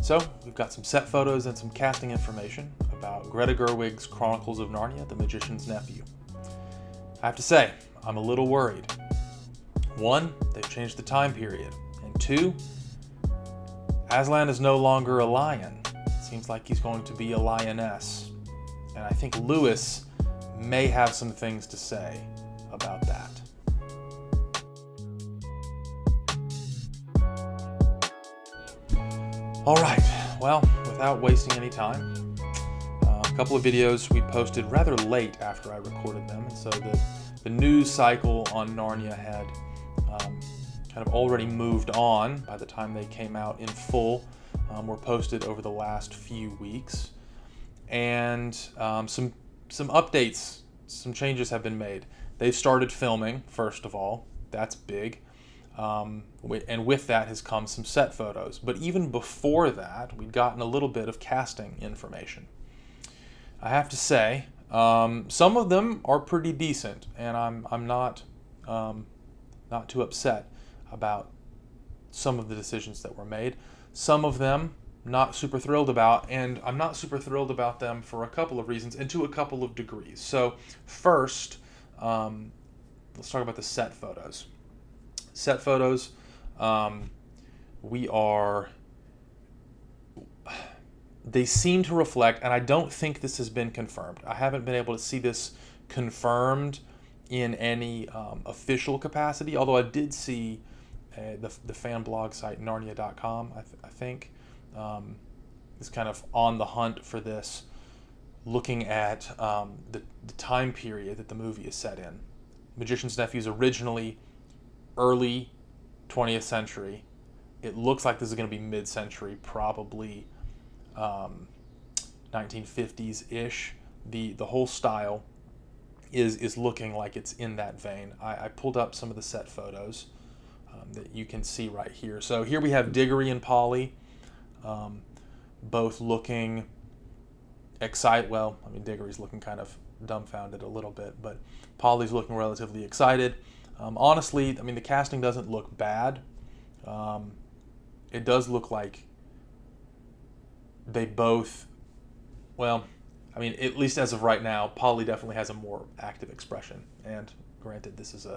So, we've got some set photos and some casting information about Greta Gerwig's Chronicles of Narnia, The Magician's Nephew. I have to say, I'm a little worried. One, they've changed the time period. And two, Aslan is no longer a lion. It seems like he's going to be a lioness. And I think Lewis may have some things to say about that. All right, well, without wasting any time, a couple of videos we posted rather late after I recorded them, and so the news cycle on Narnia had kind of already moved on by the time they came out in full, were posted over the last few weeks, and some updates, some changes have been made. They've started filming, first of all, that's big. And with that has come some set photos. But even before that, we'd gotten a little bit of casting information. I have to say, some of them are pretty decent, and I'm not too upset about some of the decisions that were made. Some of them not super thrilled about, and I'm not super thrilled about them for a couple of reasons and to a couple of degrees. So first, let's talk about the set photos. Set photos, they seem to reflect, and I don't think this has been confirmed. I haven't been able to see this confirmed in any official capacity, although I did see the fan blog site Narnia.com, I think, is kind of on the hunt for this, looking at the time period that the movie is set in. Magician's Nephew is originally early 20th century. It looks like this is going to be mid-century, probably 1950s-ish. The whole style is looking like it's in that vein. I pulled up some of the set photos that you can see right here. So here we have Diggory and Polly, both looking excited. Well, I mean, Diggory's looking kind of dumbfounded a little bit, but Polly's looking relatively excited. Honestly, I mean, the casting doesn't look bad. It does look like they both, well, I mean, at least as of right now, Polly definitely has a more active expression. And granted, this is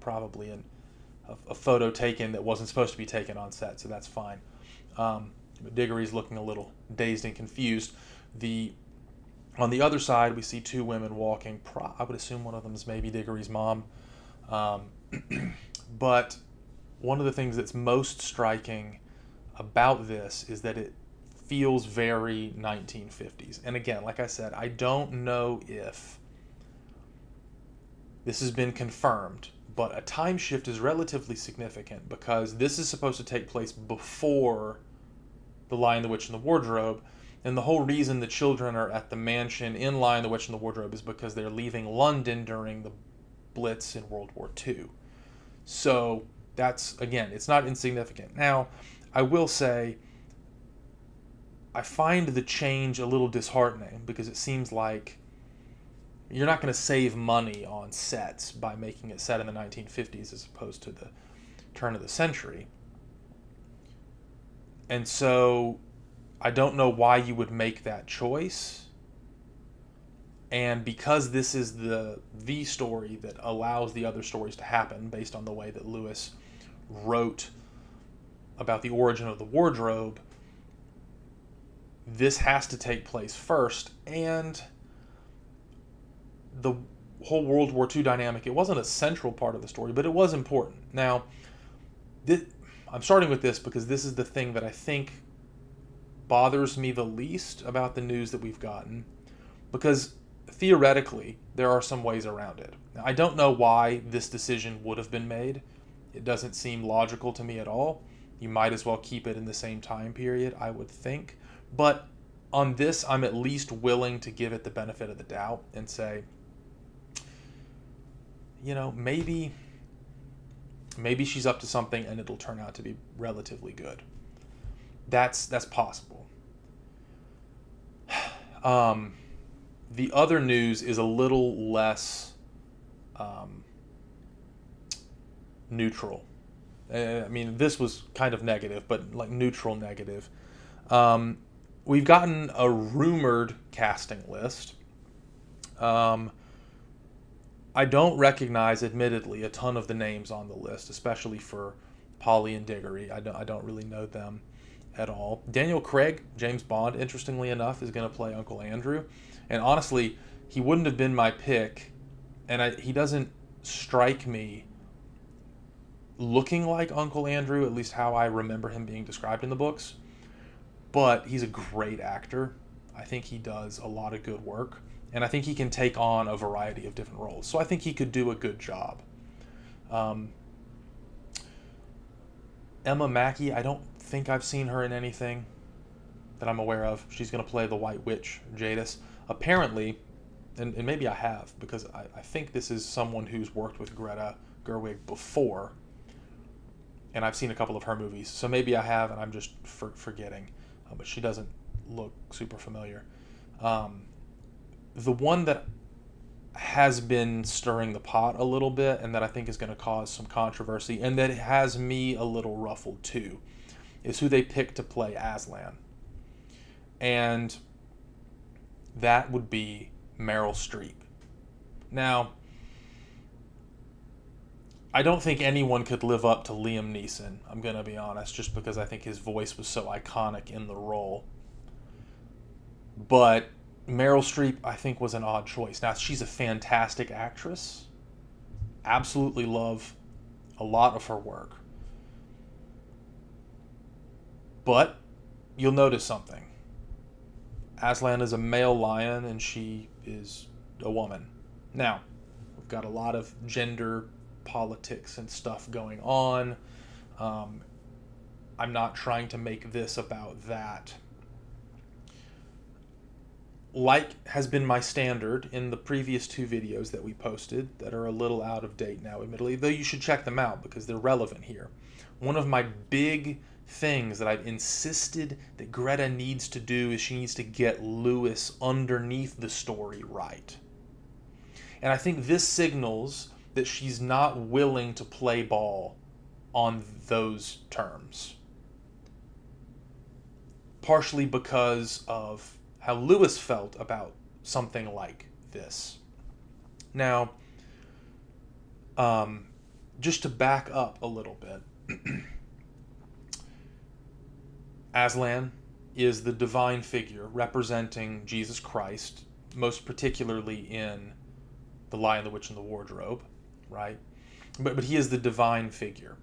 probably a photo taken that wasn't supposed to be taken on set, so that's fine. But Diggory's looking a little dazed and confused. On the other side, we see two women walking. I would assume one of them is maybe Diggory's mom. But one of the things that's most striking about this is that it feels very 1950s. And again, like I said, I don't know if this has been confirmed, but a time shift is relatively significant because this is supposed to take place before The Lion, the Witch, and the Wardrobe. And the whole reason the children are at the mansion in Lion, the Witch, and the Wardrobe is because they're leaving London during the Blitz in World War II. So that's, again, it's not insignificant. Now, I will say, I find the change a little disheartening because it seems like you're not going to save money on sets by making it set in the 1950s as opposed to the turn of the century. And so I don't know why you would make that choice. And because this is the story that allows the other stories to happen based on the way that Lewis wrote about the origin of the wardrobe, this has to take place first. And the whole World War II dynamic, it wasn't a central part of the story, but it was important. Now, I'm starting with this because this is the thing that I think bothers me the least about the news that we've gotten, because theoretically, there are some ways around it. Now, I don't know why this decision would have been made. It doesn't seem logical to me at all. You might as well keep it in the same time period, I would think. But on this, I'm at least willing to give it the benefit of the doubt and say, maybe she's up to something and it'll turn out to be relatively good. That's possible. The other news is a little less neutral. I mean, this was kind of negative, but like neutral negative. We've gotten a rumored casting list. I don't recognize, admittedly, a ton of the names on the list, especially for Polly and Diggory. I don't really know them at all. Daniel Craig, James Bond, interestingly enough, is going to play Uncle Andrew. And honestly, he wouldn't have been my pick, and he doesn't strike me looking like Uncle Andrew, at least how I remember him being described in the books. But he's a great actor. I think he does a lot of good work, and I think he can take on a variety of different roles. So I think he could do a good job. Emma Mackey, I don't think I've seen her in anything that I'm aware of. She's going to play the White Witch, Jadis. Apparently, and maybe I have, because I think this is someone who's worked with Greta Gerwig before, and I've seen a couple of her movies. So maybe I have, and I'm just forgetting. But she doesn't look super familiar. The one that has been stirring the pot a little bit, and that I think is going to cause some controversy, and that has me a little ruffled too, is who they picked to play Aslan. And that would be Meryl Streep. Now, I don't think anyone could live up to Liam Neeson, I'm going to be honest, just because I think his voice was so iconic in the role. But Meryl Streep, I think, was an odd choice. Now, she's a fantastic actress. Absolutely love a lot of her work. But you'll notice something. Aslan is a male lion, and she is a woman. Now, we've got a lot of gender politics and stuff going on. I'm not trying to make this about that. Like has been my standard in the previous two videos that we posted that are a little out of date now, admittedly, though you should check them out because they're relevant here. One of my big things that I've insisted that Greta needs to do is she needs to get Lewis underneath the story right. And I think this signals that she's not willing to play ball on those terms. Partially because of how Lewis felt about something like this. Now, just to back up a little bit, Aslan is the divine figure representing Jesus Christ, most particularly in The Lion, the Witch, and the Wardrobe, right? But he is the divine figure.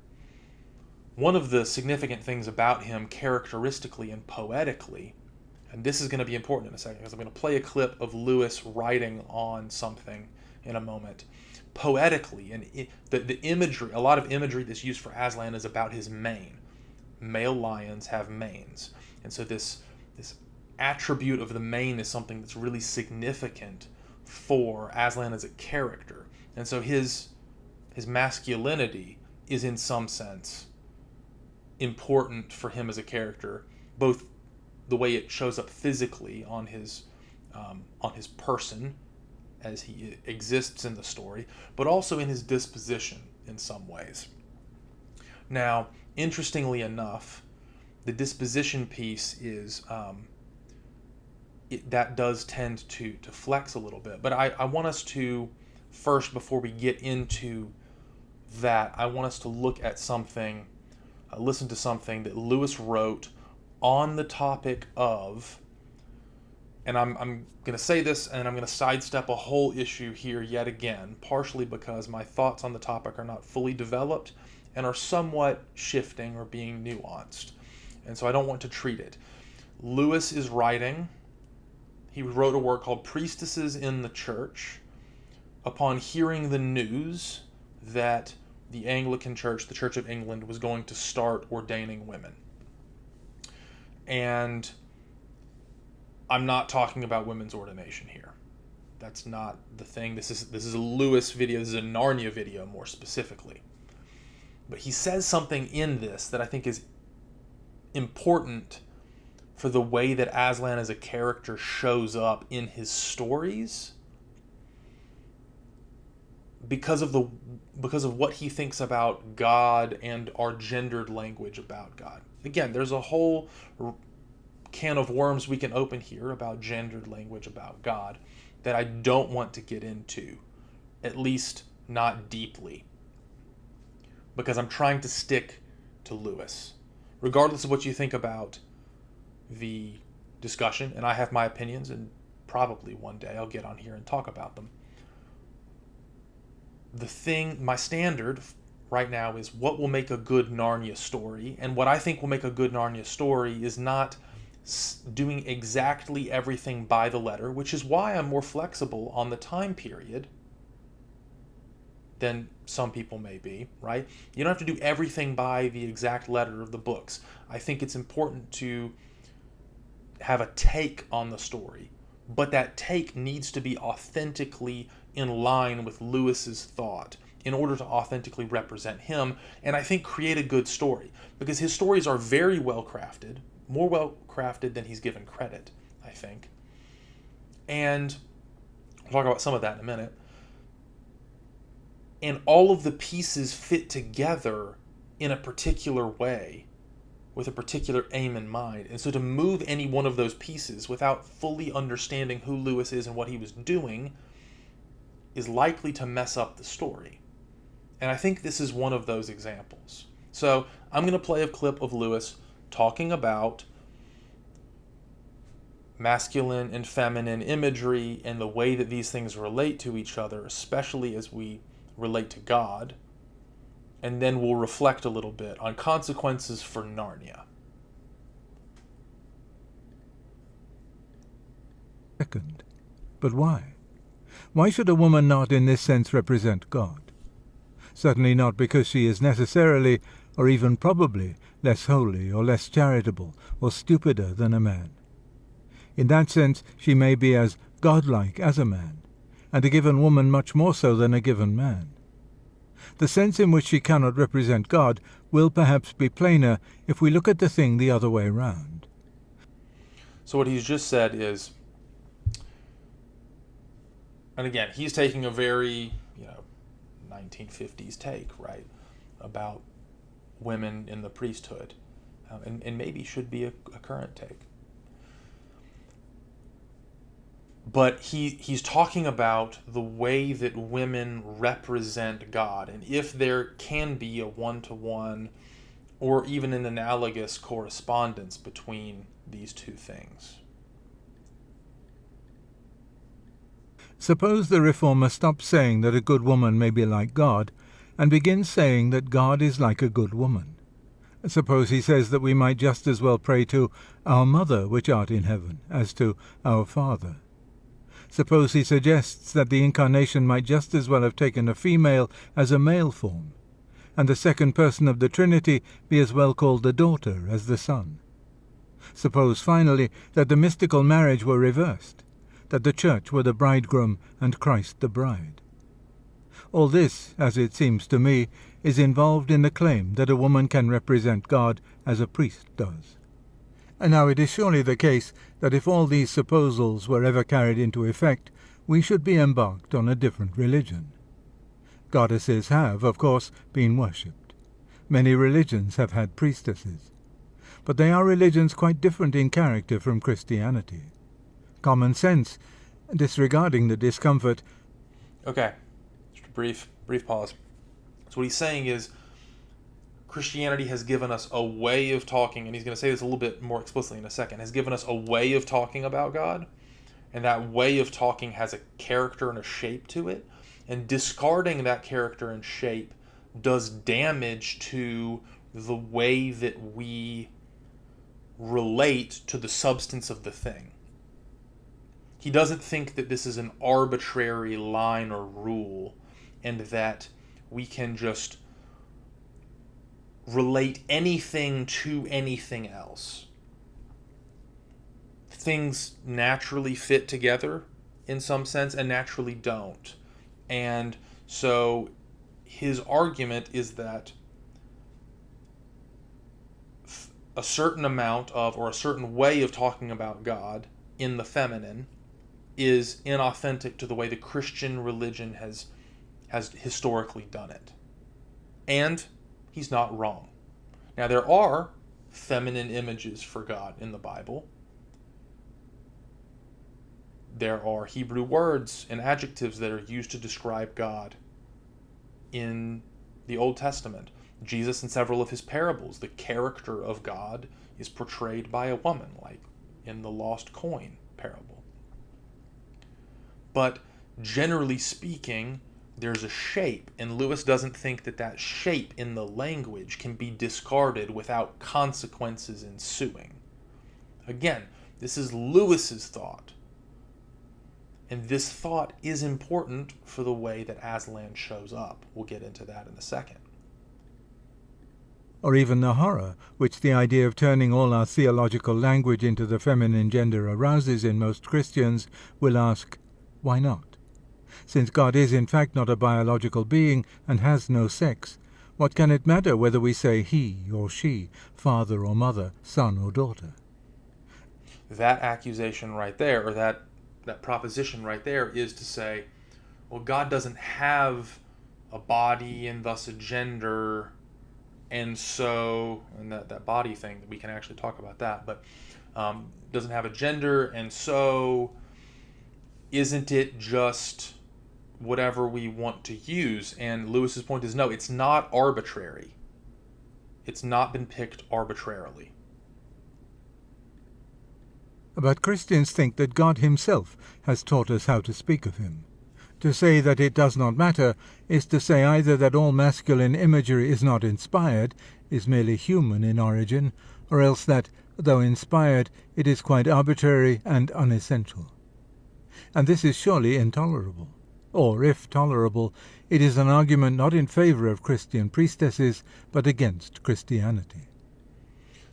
One of the significant things about him characteristically and poetically, and this is going to be important in a second because I'm going to play a clip of Lewis writing on something in a moment. Poetically, and the imagery, a lot of imagery that's used for Aslan is about his mane. Male lions have manes. And so this attribute of the mane is something that's really significant for Aslan as a character. And so his masculinity is in some sense important for him as a character, both the way it shows up physically on his person as he exists in the story, but also in his disposition in some ways. Now, interestingly enough, the disposition piece is that does tend to flex a little bit. But I want us to first, before we get into that, I want us to look at something, listen to something that Lewis wrote on the topic of, and I'm going to say this and I'm going to sidestep a whole issue here yet again, partially because my thoughts on the topic are not fully developed and are somewhat shifting or being nuanced. And so I don't want to treat it. Lewis is writing, he wrote a work called Priestesses in the Church, upon hearing the news that the Anglican Church, the Church of England, was going to start ordaining women. And I'm not talking about women's ordination here. That's not the thing. This is a Lewis video. This is a Narnia video more specifically. But he says something in this that I think is important for the way that Aslan as a character shows up in his stories, because of what he thinks about God and our gendered language about God. Again, there's a whole can of worms we can open here about gendered language about God that I don't want to get into, at least not deeply, because I'm trying to stick to Lewis. Regardless of what you think about the discussion, and I have my opinions, and probably one day I'll get on here and talk about them. My standard right now is what will make a good Narnia story, and what I think will make a good Narnia story is not doing exactly everything by the letter, which is why I'm more flexible on the time period than some people may be, right? You don't have to do everything by the exact letter of the books. I think it's important to have a take on the story, but that take needs to be authentically in line with Lewis's thought in order to authentically represent him, and I think create a good story, because his stories are very well crafted, more well crafted than he's given credit, I think. And we'll talk about some of that in a minute. And all of the pieces fit together in a particular way, with a particular aim in mind. And so to move any one of those pieces without fully understanding who Lewis is and what he was doing is likely to mess up the story. And I think this is one of those examples. So I'm going to play a clip of Lewis talking about masculine and feminine imagery and the way that these things relate to each other, especially as we relate to God. And then we'll reflect a little bit on consequences for Narnia. Second, but why? Why should a woman not in this sense represent God? Certainly not because she is necessarily, or even probably, less holy or less charitable or stupider than a man. In that sense she may be as godlike as a man, and a given woman much more so than a given man. The sense in which she cannot represent God will perhaps be plainer if we look at the thing the other way round. So what he's just said is, and again, he's taking a very, 1950s take, right, about women in the priesthood, and maybe should be a current take. But he's talking about the way that women represent God, and if there can be a one-to-one or even an analogous correspondence between these two things. Suppose the reformer stops saying that a good woman may be like God, and begins saying that God is like a good woman. Suppose he says that we might just as well pray to our Mother which art in heaven as to our Father. Suppose he suggests that the Incarnation might just as well have taken a female as a male form, and the second person of the Trinity be as well called the daughter as the Son. Suppose, finally, that the mystical marriage were reversed, that the Church were the bridegroom and Christ the bride. All this, as it seems to me, is involved in the claim that a woman can represent God as a priest does. And now it is surely the case that if all these supposals were ever carried into effect, we should be embarked on a different religion. Goddesses have, of course, been worshipped. Many religions have had priestesses. But they are religions quite different in character from Christianity. Common sense, disregarding the discomfort... Okay, just a brief pause. So what he's saying is, Christianity has given us a way of talking, and he's going to say this a little bit more explicitly in a second, has given us a way of talking about God, and that way of talking has a character and a shape to it, and discarding that character and shape does damage to the way that we relate to the substance of the thing. He doesn't think that this is an arbitrary line or rule, and that we can just relate anything to anything else. Things naturally fit together in some sense and naturally don't. And so his argument is that a certain amount of, or a certain way of talking about God in the feminine is inauthentic to the way the Christian religion has historically done it. And he's not wrong. Now, there are feminine images for God in the Bible. There are Hebrew words and adjectives that are used to describe God in the Old Testament. Jesus, in several of his parables, the character of God is portrayed by a woman, like in the lost coin parable. But generally speaking, there's a shape, and Lewis doesn't think that that shape in the language can be discarded without consequences ensuing. Again, this is Lewis's thought. And this thought is important for the way that Aslan shows up. We'll get into that in a second. Or even the horror which the idea of turning all our theological language into the feminine gender arouses in most Christians will ask, why not? Since God is in fact not a biological being and has no sex, what can it matter whether we say he or she, father or mother, son or daughter? That accusation right there, or that proposition right there, is to say, well, God doesn't have a body and thus a gender, and so, and that body thing, we can actually talk about that, but doesn't have a gender, and so isn't it just whatever we want to use? And Lewis's point is, no, it's not arbitrary. It's not been picked arbitrarily. But Christians think that God himself has taught us how to speak of him. To say that it does not matter is to say either that all masculine imagery is not inspired, is merely human in origin, or else that, though inspired, it is quite arbitrary and unessential. And this is surely intolerable. Or, if tolerable, it is an argument not in favor of Christian priestesses, but against Christianity.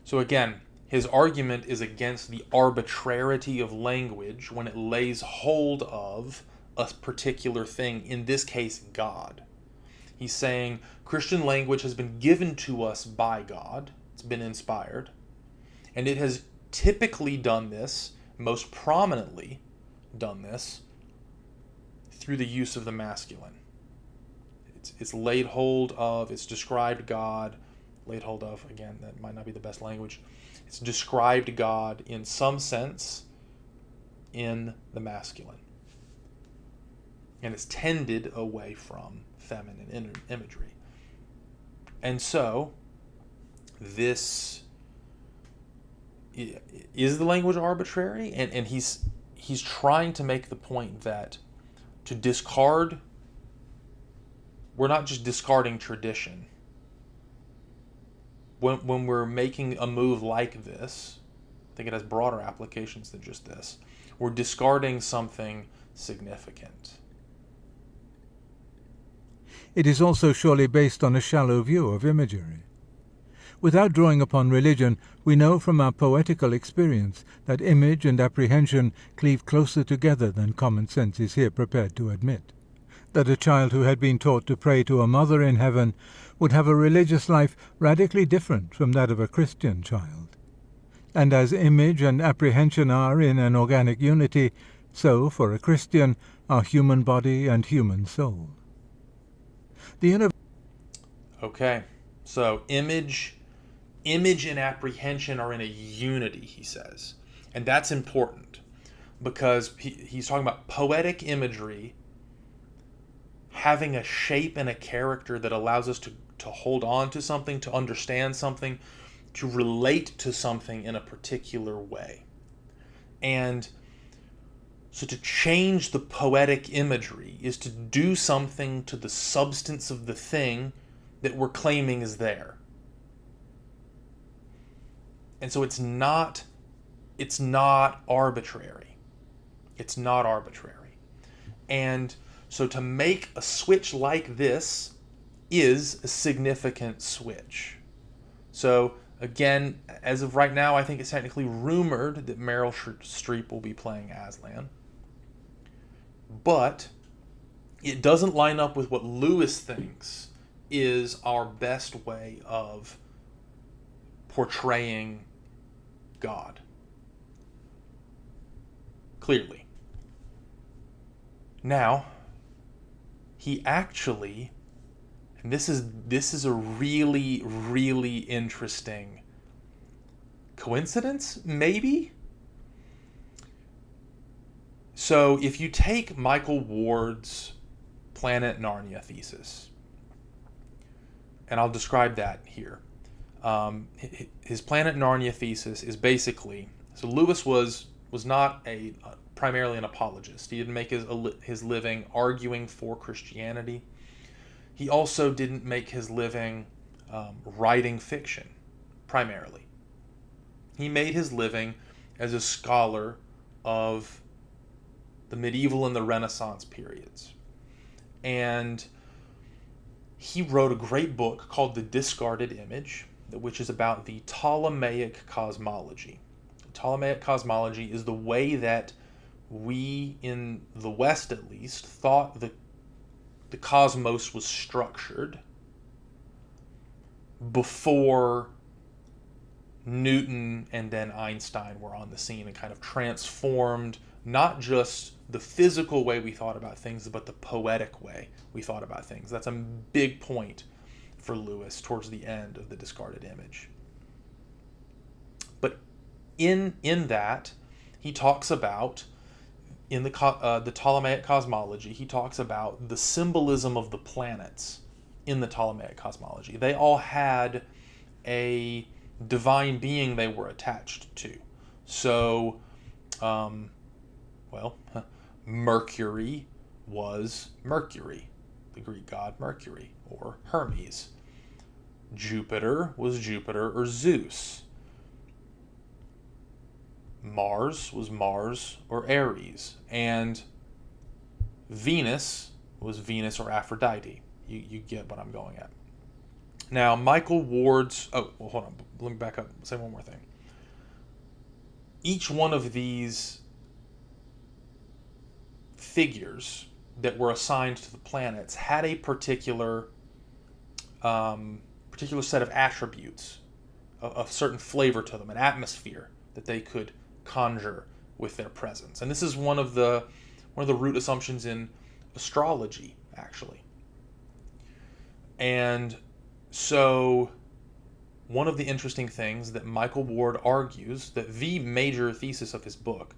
So again, his argument is against the arbitrarity of language when it lays hold of a particular thing, in this case, God. He's saying Christian language has been given to us by God. It's been inspired. And it has typically done this, most prominently done this, through the use of the masculine. It's laid hold of, it's described God, laid hold of, again, that might not be the best language. It's described God in some sense in the masculine. And it's tended away from feminine imagery. And so, this is the language arbitrary? And he's trying to make the point that to discard, we're not just discarding tradition. When we're making a move like this, I think it has broader applications than just this. We're discarding something significant. It is also surely based on a shallow view of imagery. Without drawing upon religion, we know from our poetical experience that image and apprehension cleave closer together than common sense is here prepared to admit. That a child who had been taught to pray to a mother in heaven would have a religious life radically different from that of a Christian child. And as image and apprehension are in an organic unity, so, for a Christian, are human body and human soul. Okay, so image and apprehension are in a unity, he says. And that's important because he's talking about poetic imagery having a shape and a character that allows us to hold on to something, to understand something, to relate to something in a particular way. And so to change the poetic imagery is to do something to the substance of the thing that we're claiming is there. And so it's not arbitrary. It's not arbitrary. And so to make a switch like this is a significant switch. So again, as of right now, I think it's technically rumored that Meryl Streep will be playing Aslan. But it doesn't line up with what Lewis thinks is our best way of portraying God. Clearly. Now, he actually, and this is a really, really interesting coincidence, maybe? So if you take Michael Ward's Planet Narnia thesis, and I'll describe that here. His Planet Narnia thesis is basically, so Lewis was not primarily an apologist. He didn't make his living arguing for Christianity. He also didn't make his living writing fiction, primarily. He made his living as a scholar of the medieval and the Renaissance periods. And he wrote a great book called The Discarded Image, which is about the Ptolemaic cosmology. The Ptolemaic cosmology is the way that we, in the West at least, thought the cosmos was structured before Newton and then Einstein were on the scene and kind of transformed not just the physical way we thought about things, but the poetic way we thought about things. That's a big point for Lewis towards the end of The Discarded Image. But in that, he talks about, in the Ptolemaic cosmology, he talks about the symbolism of the planets in the Ptolemaic cosmology. They all had a divine being they were attached to. So, Mercury was Mercury, the Greek god Mercury, or Hermes. Jupiter was Jupiter or Zeus. Mars was Mars or Ares. And Venus was Venus or Aphrodite. You get what I'm going at. Now, Michael Ward's... hold on. Let me back up. Say one more thing. Each one of these figures that were assigned to the planets had a particular set of attributes, a certain flavor to them, an atmosphere that they could conjure with their presence. And this is one of the root assumptions in astrology, actually. And so one of the interesting things that Michael Ward argues, that the major thesis of his book,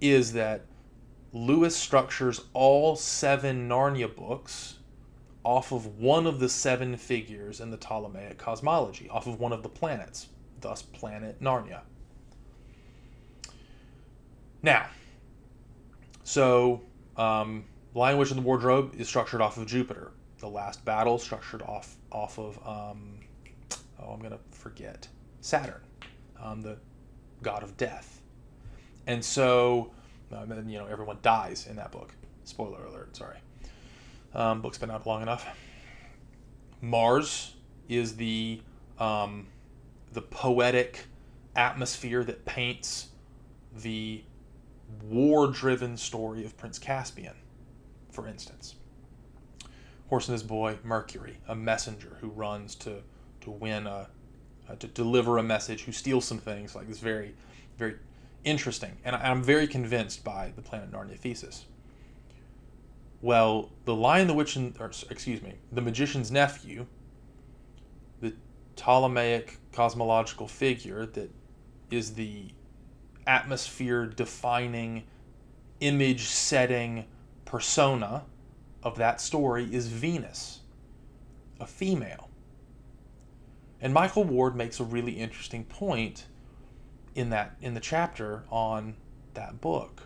is that Lewis structures all 7 Narnia books off of one of the 7 figures in the Ptolemaic cosmology, off of one of the planets, thus Planet Narnia. Now, so Lion, Witch, and the Wardrobe is structured off of Jupiter. The Last Battle structured off of I'm going to forget, Saturn, the god of death. And so, everyone dies in that book. Spoiler alert, sorry. Book's been out long enough. Mars is the poetic atmosphere that paints the war-driven story of Prince Caspian, for instance. Horse and His Boy, Mercury, a messenger who runs to deliver a message, who steals some things. Like, this very, very interesting. And I'm very convinced by the Planet Narnia thesis. Well, The Lion, the Witch, the Magician's Nephew, the Ptolemaic cosmological figure that is the atmosphere-defining, image-setting persona of that story, is Venus, a female. And Michael Ward makes a really interesting point in the chapter on that book.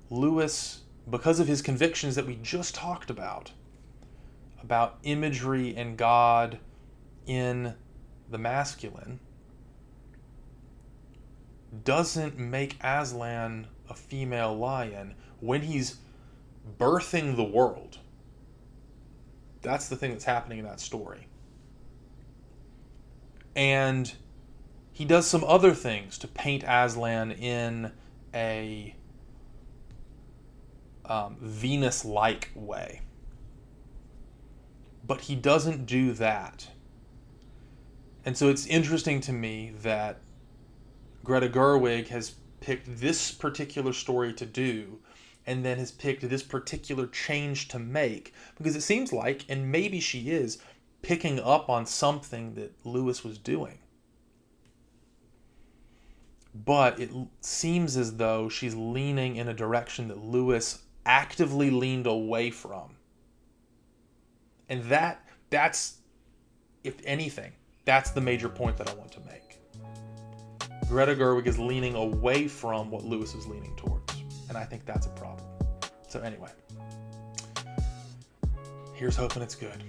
Lewis, because of his convictions that we just talked about imagery and God in the masculine, doesn't make Aslan a female lion when he's birthing the world. That's the thing that's happening in that story. And he does some other things to paint Aslan in a Venus-like way. But he doesn't do that. And so it's interesting to me that Greta Gerwig has picked this particular story to do, and then has picked this particular change to make, because it seems like, and maybe she is, picking up on something that Lewis was doing. but it seems as though she's leaning in a direction that Lewis actively leaned away from. And that's, if anything, that's the major point that I want to make. Greta Gerwig is leaning away from what Lewis is leaning towards, and I think that's a problem. So anyway, here's hoping it's good.